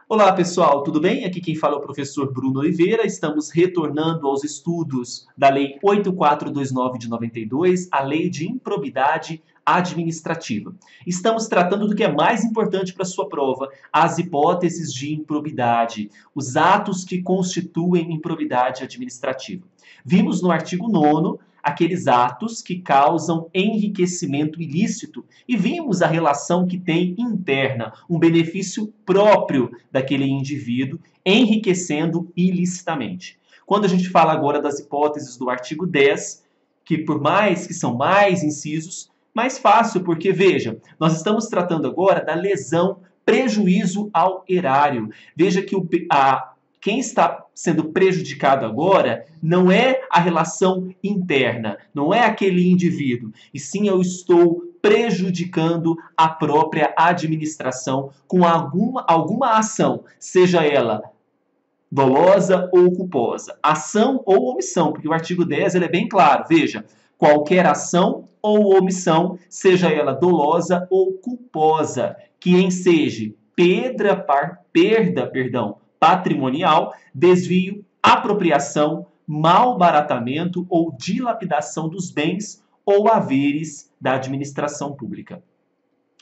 Olá pessoal, tudo bem? Aqui quem fala é o professor Bruno Oliveira. Estamos retornando aos estudos da Lei 8429 de 92, a Lei de Improbidade Administrativa. Estamos tratando do que é mais importante para a sua prova, as hipóteses de improbidade, os atos que constituem improbidade administrativa. Vimos no artigo 9º aqueles atos que causam enriquecimento ilícito e vimos a relação que tem interna, um benefício próprio daquele indivíduo, enriquecendo ilicitamente. Quando a gente fala agora das hipóteses do artigo 10, que por mais que são mais incisos, mais fácil, porque veja, nós estamos tratando agora da lesão, prejuízo ao erário. Veja que quem está sendo prejudicado agora não é a relação interna, não é aquele indivíduo, e sim eu estou prejudicando a própria administração com alguma ação, seja ela dolosa ou culposa, ação ou omissão, porque o artigo 10 ele é bem claro, veja, qualquer ação ou omissão, seja ela dolosa ou culposa, que enseje perda, patrimonial, desvio, apropriação, malbaratamento ou dilapidação dos bens ou haveres da administração pública.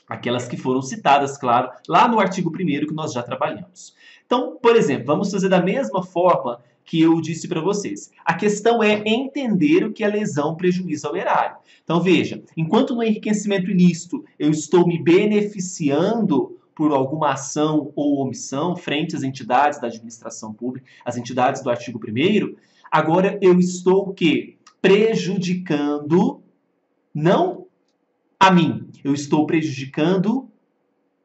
Aquelas que foram citadas, claro, lá no artigo 1º que nós já trabalhamos. Então, por exemplo, vamos fazer da mesma forma que eu disse para vocês. A questão é entender o que é lesão, prejuízo ao erário. Então, veja, enquanto no enriquecimento ilícito eu estou me beneficiando por alguma ação ou omissão frente às entidades da administração pública, as entidades do artigo 1º, agora eu estou o quê? Prejudicando não a mim, eu estou prejudicando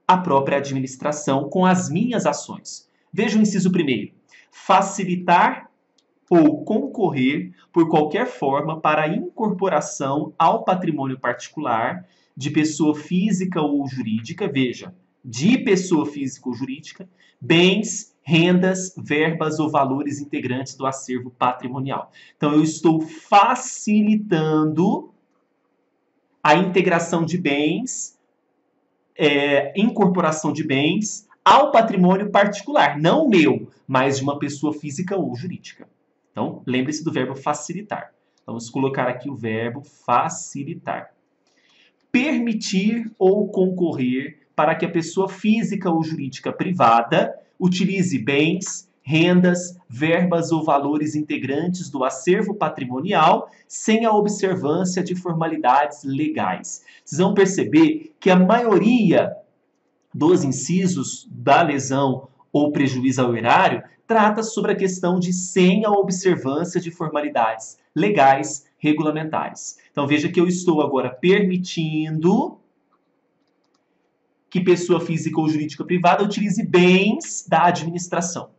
a própria administração com as minhas ações. Veja o inciso 1º. Facilitar ou concorrer por qualquer forma para a incorporação ao patrimônio particular de pessoa física ou jurídica, veja, de pessoa física ou jurídica, bens, rendas, verbas ou valores integrantes do acervo patrimonial. Então, eu estou facilitando a integração de bens, incorporação de bens ao patrimônio particular, não meu, mas de uma pessoa física ou jurídica. Então, lembre-se do verbo facilitar. Vamos colocar aqui o verbo facilitar. Permitir ou concorrer para que a pessoa física ou jurídica privada utilize bens, rendas, verbas ou valores integrantes do acervo patrimonial sem a observância de formalidades legais. Vocês vão perceber que a maioria dos incisos da lesão ou prejuízo ao erário trata sobre a questão de sem a observância de formalidades legais regulamentares. Então veja que eu estou agora permitindo que pessoa física ou jurídica privada utilize bens da administração.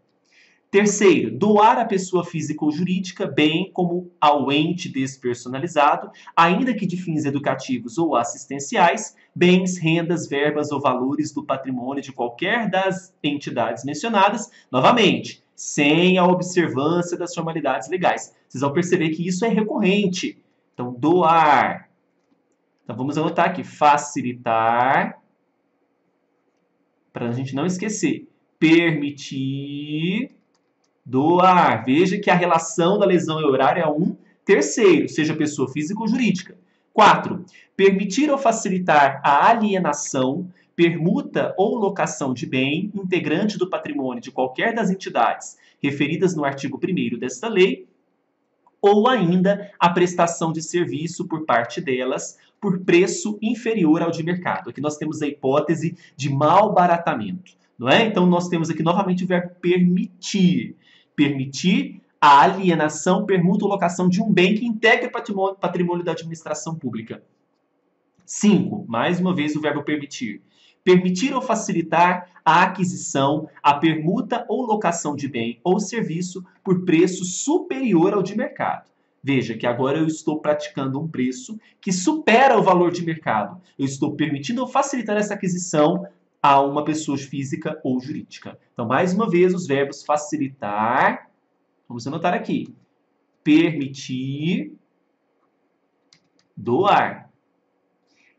Terceiro, doar à pessoa física ou jurídica, bem como ao ente despersonalizado, ainda que de fins educativos ou assistenciais, bens, rendas, verbas ou valores do patrimônio de qualquer das entidades mencionadas, novamente, sem a observância das formalidades legais. Vocês vão perceber que isso é recorrente. Então, doar. Então, vamos anotar aqui, facilitar, para a gente não esquecer, permitir, doar. Veja que a relação da lesão e horário é um terceiro, seja pessoa física ou jurídica. 4. Permitir ou facilitar a alienação, permuta ou locação de bem integrante do patrimônio de qualquer das entidades referidas no artigo 1º desta lei, ou ainda a prestação de serviço por parte delas por preço inferior ao de mercado. Aqui nós temos a hipótese de malbaratamento, não é? Então nós temos aqui novamente o verbo permitir. Permitir a alienação, permuta ou locação de um bem que integre o patrimônio da administração pública. 5. Mais uma vez o verbo permitir. Permitir ou facilitar a aquisição, a permuta ou locação de bem ou serviço por preço superior ao de mercado. Veja que agora eu estou praticando um preço que supera o valor de mercado. Eu estou permitindo ou facilitando essa aquisição a uma pessoa física ou jurídica. Então, mais uma vez, os verbos facilitar, vamos anotar aqui, permitir, doar.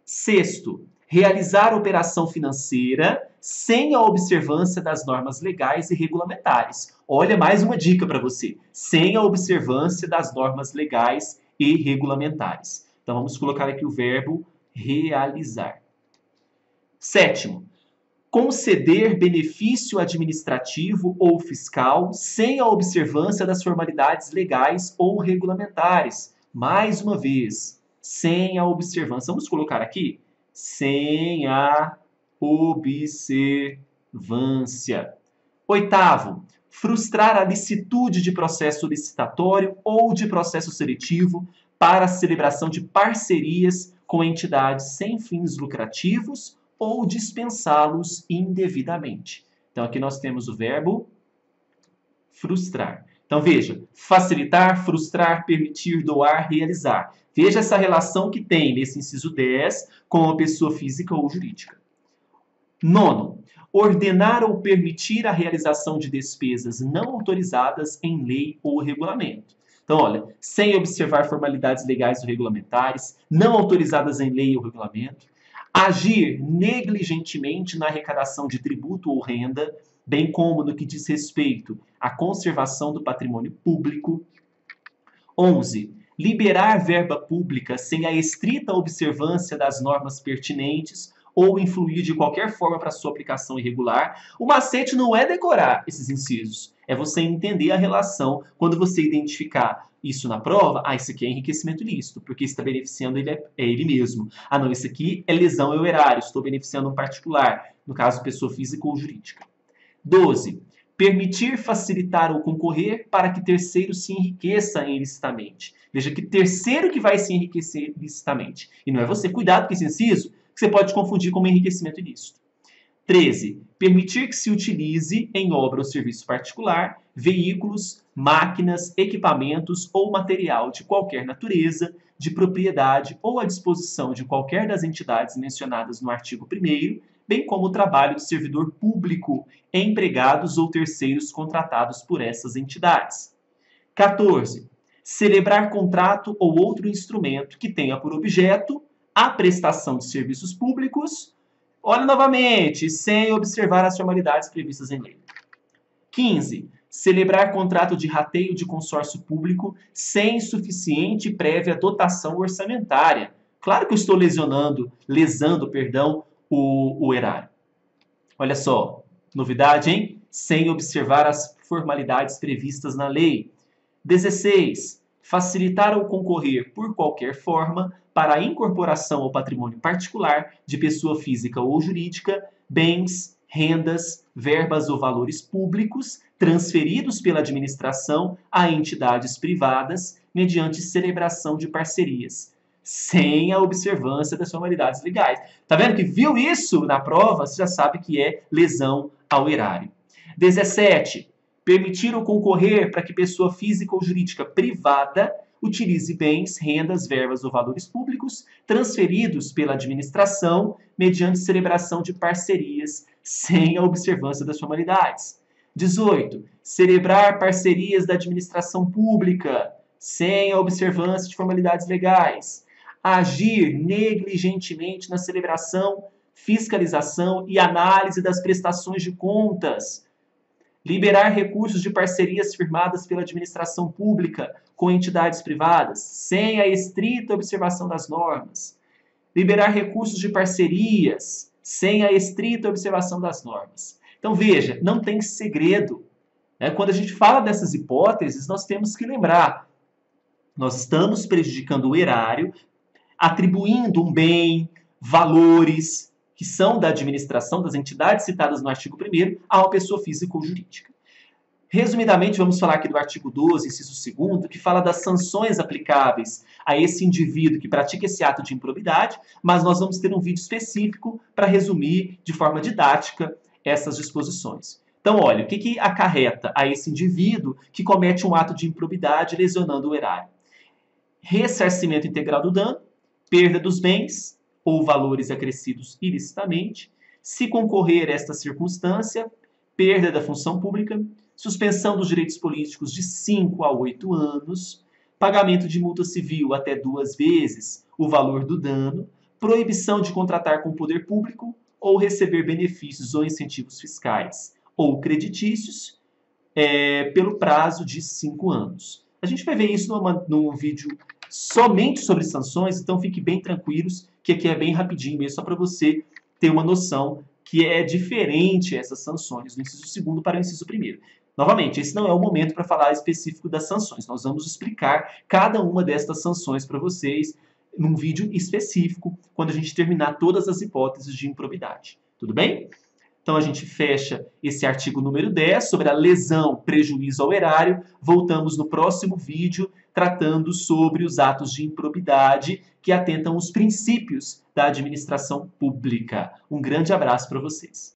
6. realizar operação financeira sem a observância das normas legais e regulamentares. Olha, mais uma dica para você. Sem a observância das normas legais e regulamentares. Então, vamos colocar aqui o verbo realizar. Sétimo, conceder benefício administrativo ou fiscal sem a observância das formalidades legais ou regulamentares. Mais uma vez, sem a observância. Vamos colocar aqui, sem a observância. Oitavo, frustrar a licitude de processo licitatório ou de processo seletivo para a celebração de parcerias com entidades sem fins lucrativos ou dispensá-los indevidamente. Então, aqui nós temos o verbo frustrar. Então, veja, facilitar, frustrar, permitir, doar, realizar. Veja essa relação que tem nesse inciso 10 com a pessoa física ou jurídica. Nono, ordenar ou permitir a realização de despesas não autorizadas em lei ou regulamento. Então, olha, sem observar formalidades legais ou regulamentares, não autorizadas em lei ou regulamento, agir negligentemente na arrecadação de tributo ou renda, bem como no que diz respeito à conservação do patrimônio público. 11. Liberar verba pública sem a estrita observância das normas pertinentes ou influir de qualquer forma para sua aplicação irregular. O macete não é decorar esses incisos, é você entender a relação quando você identificar isso na prova. Ah, isso aqui é enriquecimento ilícito, porque está beneficiando ele mesmo. Ah, não, isso aqui é lesão ao erário, estou beneficiando um particular, no caso, pessoa física ou jurídica. 12. Permitir, facilitar ou concorrer para que terceiro se enriqueça ilicitamente. Veja que terceiro que vai se enriquecer ilicitamente. E não é você. Cuidado com esse inciso, que você pode confundir com enriquecimento ilícito. 13. Permitir que se utilize em obra ou serviço particular veículos, máquinas, equipamentos ou material de qualquer natureza, de propriedade ou à disposição de qualquer das entidades mencionadas no artigo 1º, bem como o trabalho de servidor público, empregados ou terceiros contratados por essas entidades. 14. Celebrar contrato ou outro instrumento que tenha por objeto a prestação de serviços públicos. Olha novamente, sem observar as formalidades previstas em lei. 15. Celebrar contrato de rateio de consórcio público sem suficiente e prévia dotação orçamentária. Claro que eu estou lesando o erário. Olha só, novidade, hein? Sem observar as formalidades previstas na lei. 16. Facilitar ou concorrer por qualquer forma para a incorporação ao patrimônio particular de pessoa física ou jurídica, bens, rendas, verbas ou valores públicos transferidos pela administração a entidades privadas mediante celebração de parcerias, sem a observância das formalidades legais. Tá vendo que viu isso na prova? Você já sabe que é lesão ao erário. 17. Permitir ou concorrer para que pessoa física ou jurídica privada utilize bens, rendas, verbas ou valores públicos transferidos pela administração mediante celebração de parcerias sem a observância das formalidades. 18. Celebrar parcerias da administração pública sem a observância de formalidades legais. Agir negligentemente na celebração, fiscalização e análise das prestações de contas. Liberar recursos de parcerias firmadas pela administração pública com entidades privadas, sem a estrita observação das normas. Liberar recursos de parcerias, sem a estrita observação das normas. Então, veja, não tem segredo. Quando a gente fala dessas hipóteses, nós temos que lembrar. Nós estamos prejudicando o erário, atribuindo um bem, valores que são da administração das entidades citadas no artigo 1º a uma pessoa física ou jurídica. Resumidamente, vamos falar aqui do artigo 12, inciso 2º, que fala das sanções aplicáveis a esse indivíduo que pratica esse ato de improbidade, mas nós vamos ter um vídeo específico para resumir de forma didática essas disposições. Então, olha, o que acarreta a esse indivíduo que comete um ato de improbidade lesionando o erário? Ressarcimento integral do dano, perda dos bens ou valores acrescidos ilicitamente, se concorrer a esta circunstância, perda da função pública, suspensão dos direitos políticos de 5 a 8 anos, pagamento de multa civil até 2 vezes o valor do dano, proibição de contratar com o poder público ou receber benefícios ou incentivos fiscais ou creditícios pelo prazo de 5 anos. A gente vai ver isso num vídeo somente sobre sanções, então fiquem bem tranquilos, que aqui é bem rapidinho mesmo, só para você ter uma noção que é diferente essas sanções do inciso 2º para o inciso 1º. Novamente, esse não é o momento para falar específico das sanções. Nós vamos explicar cada uma destas sanções para vocês num vídeo específico, quando a gente terminar todas as hipóteses de improbidade. Tudo bem? Então, a gente fecha esse artigo número 10 sobre a lesão, prejuízo ao erário. Voltamos no próximo vídeo tratando sobre os atos de improbidade que atentam os princípios da administração pública. Um grande abraço para vocês.